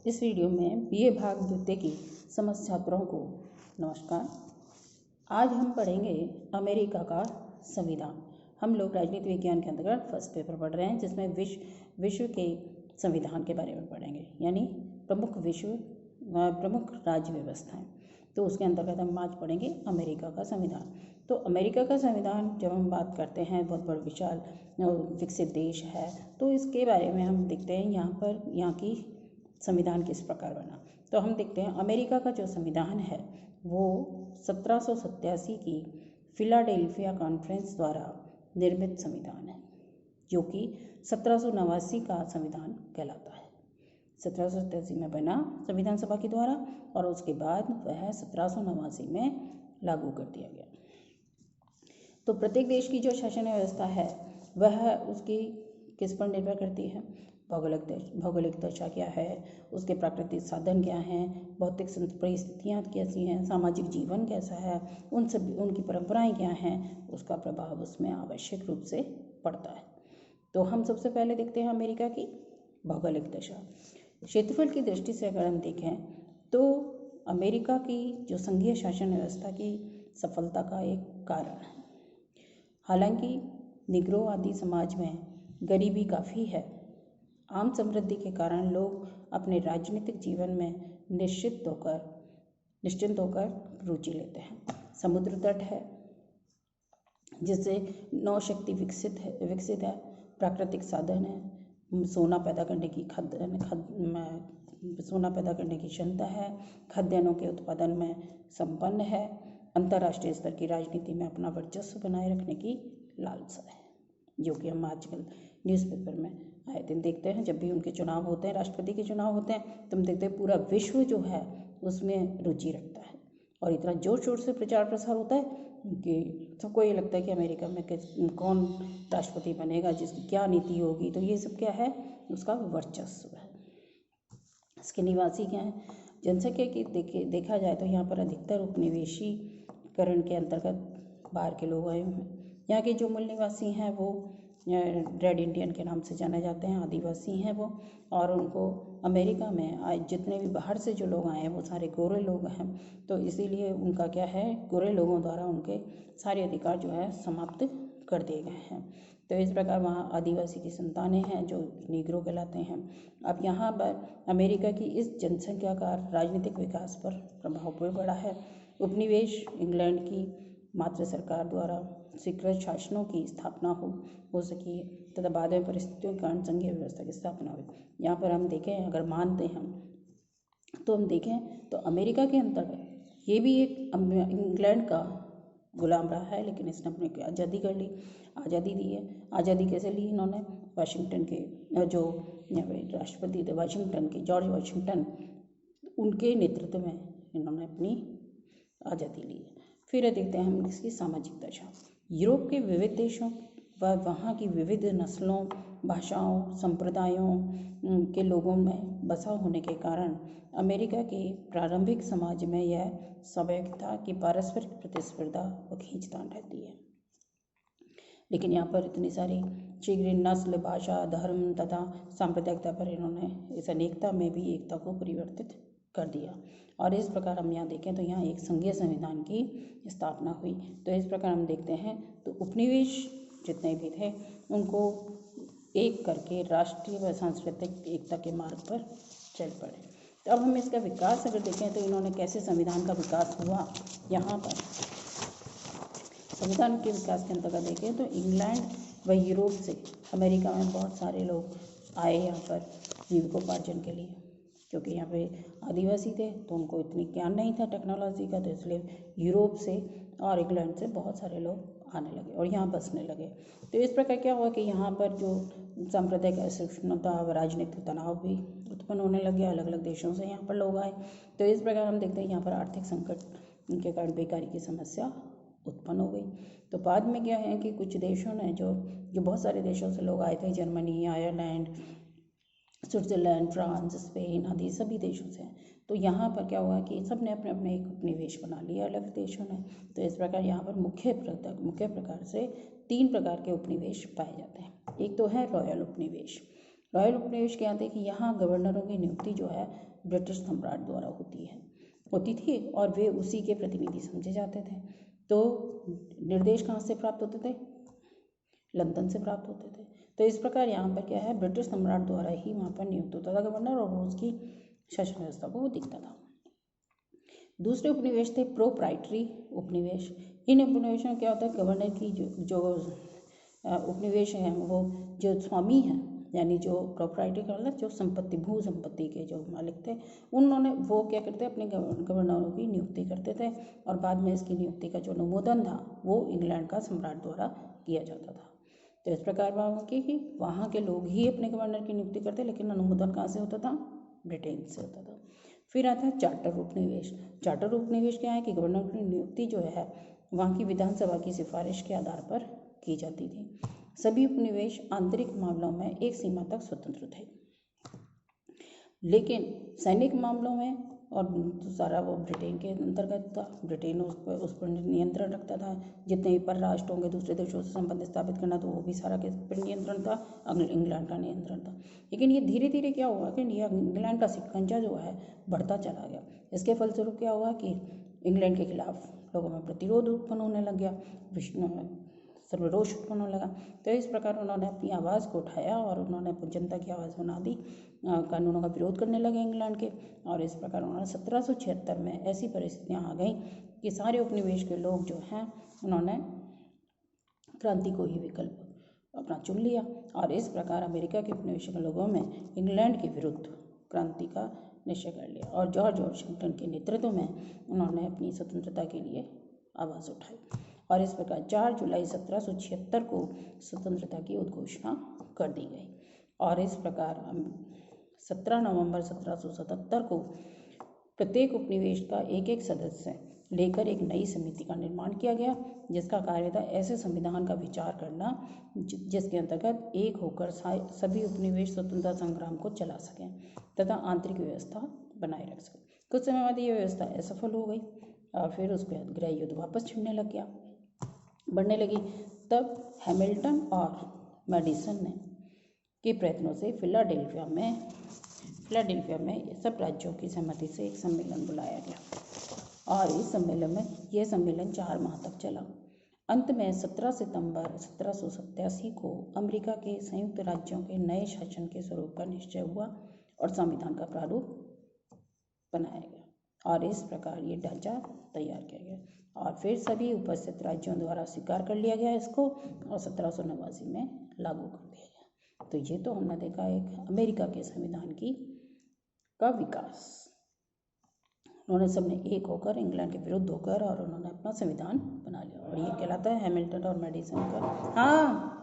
इस वीडियो में बीए भाग द्वितीय की समस्त छात्रों को नमस्कार। आज हम पढ़ेंगे अमेरिका का संविधान। हम लोग राजनीति विज्ञान के अंतर्गत फर्स्ट पेपर पढ़ रहे हैं, जिसमें विश्व के संविधान के बारे में पढ़ेंगे, यानी प्रमुख राज्य व्यवस्थाएं। तो उसके अंतर्गत हम आज पढ़ेंगे अमेरिका का संविधान। तो अमेरिका का संविधान जब हम बात करते हैं, बहुत बड़ा विशाल विकसित देश है, तो इसके बारे में हम देखते हैं यहाँ की संविधान किस प्रकार बना। तो हम देखते हैं अमेरिका का जो संविधान है वो 1787 की फिलाडेल्फिया कॉन्फ्रेंस द्वारा निर्मित संविधान है, जो कि 1789 का संविधान कहलाता है। 1787 में बना संविधान सभा के द्वारा और उसके बाद वह 1789 में लागू कर दिया गया। तो प्रत्येक देश की जो शासन व्यवस्था है वह उसकी किस पर निर्भर करती है? भौगोलिक दशा क्या है, उसके प्राकृतिक साधन क्या हैं, भौतिक परिस्थितियाँ कैसी हैं, सामाजिक जीवन कैसा है, उनकी परंपराएं क्या हैं, उसका प्रभाव उसमें आवश्यक रूप से पड़ता है। तो हम सबसे पहले देखते हैं अमेरिका की भौगोलिक दशा। क्षेत्रफल की दृष्टि से अगर हम देखें तो अमेरिका की जो संघीय शासन व्यवस्था की सफलता का एक कारण है। हालांकि निग्रो आदि समाज में गरीबी काफ़ी है, आम समृद्धि के कारण लोग अपने राजनीतिक जीवन में निश्चिंत होकर रुचि लेते हैं। समुद्र तट है, जिससे नौशक्ति विकसित है, प्राकृतिक साधन है, सोना पैदा करने की क्षमता है, खाद्यान्नों के उत्पादन में संपन्न है, अंतर्राष्ट्रीय स्तर की राजनीति में अपना वर्चस्व बनाए रखने की लालसा है, जो कि हम आजकल न्यूज़पेपर में आए दिन देखते हैं। जब भी उनके चुनाव होते हैं, राष्ट्रपति के चुनाव होते हैं, तो हम देखते हैं पूरा विश्व जो है उसमें रुचि रखता है और इतना जोर शोर से प्रचार प्रसार होता है कि सबको ये लगता है कि अमेरिका में कौन राष्ट्रपति बनेगा, जिसकी क्या नीति होगी। तो ये सब क्या है? उसका वर्चस्व है। इसके निवासी क्या हैं? जनसंख्या की देखा जाए तो यहाँ पर अधिकतर उपनिवेशीकरण के अंतर्गत बाहर के लोग आए हुए हैं। यहाँ के जो मूल निवासी हैं वो रेड इंडियन के नाम से जाने जाते हैं, आदिवासी हैं वो, और उनको अमेरिका में आए जितने भी बाहर से जो लोग आए हैं वो सारे गोरे लोग हैं। तो इसीलिए उनका क्या है, गोरे लोगों द्वारा उनके सारे अधिकार जो है समाप्त कर दिए गए हैं। तो इस प्रकार वहाँ आदिवासी की संतानें हैं जो निग्रो कहलाते हैं। अब यहाँ पर अमेरिका की इस जनसंख्या का राजनीतिक विकास पर प्रभाव भी पड़ा है। उपनिवेश इंग्लैंड की मातृ सरकार द्वारा स्वीकृत शासनों की स्थापना हो सकी है तथा बाद में परिस्थितियों के कारण संघीय व्यवस्था की स्थापना हुई। यहाँ पर हम देखें, अगर मानते हैं तो हम देखें तो अमेरिका के अंतर्गत ये भी एक इंग्लैंड का गुलाम रहा है, लेकिन इसने अपनी आज़ादी कर ली, आज़ादी दी है। आज़ादी कैसे ली इन्होंने? वाशिंगटन के जो राष्ट्रपति थे वाशिंगटन के, जॉर्ज वाशिंगटन, उनके नेतृत्व में इन्होंने अपनी आज़ादी ली है। फिर देखते हैं हम इसकी सामाजिक दशा। यूरोप के विविध देशों व वहाँ की विविध नस्लों, भाषाओं, संप्रदायों के लोगों में बसा होने के कारण अमेरिका के प्रारंभिक समाज में यह स्वाभाविक था कि पारस्परिक प्रतिस्पर्धा व खींचतान रहती है। लेकिन यहाँ पर इतनी सारी शीघ्र नस्ल, भाषा, धर्म तथा सांप्रदायिकता पर इन्होंने इस अनेकता में भी एकता को परिवर्तित कर दिया। और इस प्रकार हम यहाँ देखें तो यहाँ एक संघीय संविधान की स्थापना हुई। तो इस प्रकार हम देखते हैं तो उपनिवेश जितने भी थे उनको एक करके राष्ट्रीय व सांस्कृतिक एकता के मार्ग पर चल पड़े। तो अब हम इसका विकास अगर देखें तो इन्होंने कैसे संविधान का विकास हुआ। यहाँ पर संविधान के विकास के अंतर्गत देखें तो इंग्लैंड व यूरोप से अमेरिका में बहुत सारे लोग आए यहाँ पर जीविकोपार्जन के लिए, क्योंकि यहाँ पे आदिवासी थे तो उनको इतनी ज्ञान नहीं था टेक्नोलॉजी का, तो इसलिए यूरोप से और इंग्लैंड से बहुत सारे लोग आने लगे और यहाँ बसने लगे। तो इस प्रकार क्या हुआ कि यहाँ पर जो सांप्रदायिक असहिष्णुता व राजनीतिक तनाव भी उत्पन्न होने लगे, अलग अलग देशों से यहाँ पर लोग आए। तो इस प्रकार हम देखते हैं यहाँ पर आर्थिक संकट के कारण बेकारी की समस्या उत्पन्न हो गई। तो बाद में क्या है कि कुछ देशों ने जो बहुत सारे देशों से लोग आए थे, Germany, Ireland, Switzerland, France, Spain आदि सभी देशों से, तो यहाँ पर क्या हुआ कि सब ने अपने अपने एक उपनिवेश बना लिया अलग देशों ने। तो इस प्रकार यहाँ पर मुख्य प्रकार से 3 प्रकार के उपनिवेश पाए जाते हैं। एक तो है रॉयल उपनिवेश। रॉयल उपनिवेश क्या थे कि यहाँ गवर्नरों की नियुक्ति जो है ब्रिटिश सम्राट द्वारा होती थी और वे उसी के प्रतिनिधि समझे जाते थे। तो निर्देश कहाँ से प्राप्त होते थे? लंदन से प्राप्त होते थे। तो इस प्रकार यहाँ पर क्या है, ब्रिटिश सम्राट द्वारा ही वहाँ पर नियुक्त होता था गवर्नर और वो उसकी शासन व्यवस्था को दिखता था। दूसरे उपनिवेश थे प्रोप्राइटरी उपनिवेश। इन उपनिवेशों में क्या होता है, गवर्नर की जो उपनिवेश हैं वो जो स्वामी हैं, यानी जो प्रोप्राइटरी का मतलब जो संपत्ति भू संपत्ति के जो मालिक थे, उन्होंने वो क्या करते अपने गवर्नरों की नियुक्ति करते थे और बाद में इसकी नियुक्ति का जो अनुमोदन था वो इंग्लैंड का सम्राट द्वारा किया जाता था। तो इस प्रकार वहाँ के लोग ही अपने गवर्नर की नियुक्ति करते, लेकिन अनुमोदन कहाँ से होता था? ब्रिटेन से होता था। फिर आता है चार्टर उपनिवेश। चार्टर उपनिवेश क्या है कि गवर्नर की नियुक्ति जो है वहाँ की विधानसभा की सिफारिश के आधार पर की जाती थी। सभी उपनिवेश आंतरिक मामलों में एक सीमा तक स्वतंत्र थे, लेकिन सैनिक मामलों में और सारा वो ब्रिटेन के अंतर्गत था। ब्रिटेन उस पर नियंत्रण रखता था। जितने भी परराष्ट्र होंगे, दूसरे देशों से संबंध स्थापित करना, तो वो भी सारा के पर नियंत्रण था, इंग्लैंड का नियंत्रण था। लेकिन ये धीरे धीरे क्या हुआ कि इंग्लैंड का शिकंजा जो है बढ़ता चला गया। इसके फलस्वरूप क्या हुआ कि इंग्लैंड के खिलाफ लोगों में प्रतिरोध उत्पन्न होने लग गया, सर्वरोष उत्पन्न होने लगा। तो इस प्रकार उन्होंने अपनी आवाज़ को उठाया और उन्होंने जनता की आवाज़ बना दी, कानूनों का विरोध करने लगे इंग्लैंड के। और इस प्रकार उन्होंने 1776 में ऐसी परिस्थितियां आ गई कि सारे उपनिवेश के लोग जो हैं उन्होंने क्रांति को ही विकल्प अपना चुन लिया और इस प्रकार अमेरिका के उपनिवेश के लोगों में इंग्लैंड के विरुद्ध क्रांति का निश्चय कर लिया और जॉर्ज वॉशिंगटन के नेतृत्व में उन्होंने अपनी स्वतंत्रता के लिए आवाज़ उठाई और इस प्रकार 4 जुलाई 1776 को स्वतंत्रता की उद्घोषणा कर दी गई। और इस प्रकार 17 नवंबर 1777 को प्रत्येक उपनिवेश का एक एक सदस्य लेकर एक नई समिति का निर्माण किया गया, जिसका कार्य था ऐसे संविधान का विचार करना जिसके अंतर्गत एक होकर सभी उपनिवेश स्वतंत्रता संग्राम को चला सकें तथा आंतरिक व्यवस्था बनाए रख सकें। कुछ समय बाद ये व्यवस्था असफल हो गई और फिर उस पर गृह युद्ध वापस छिड़ने लग गया, बढ़ने लगी। तब हैमिल्टन और मैडिसन ने के प्रयत्नों से फिलाडेल्फिया में सब राज्यों की सहमति से एक सम्मेलन बुलाया गया और इस सम्मेलन 4 माह तक चला। अंत में 17 सितंबर 1787 को अमेरिका के संयुक्त राज्यों के नए शासन के स्वरूप का निश्चय हुआ और संविधान का प्रारूप बनाया गया और इस प्रकार ये ढांचा तैयार किया गया और फिर सभी उपस्थित राज्यों द्वारा स्वीकार कर लिया गया इसको और 1789 में लागू कर दिया गया। तो ये तो हमने देखा एक अमेरिका के संविधान का विकास। उन्होंने सबने एक होकर इंग्लैंड के विरुद्ध होकर और उन्होंने अपना संविधान बना लिया और ये कहलाता है हैमिल्टन और मैडिसन का। हाँ।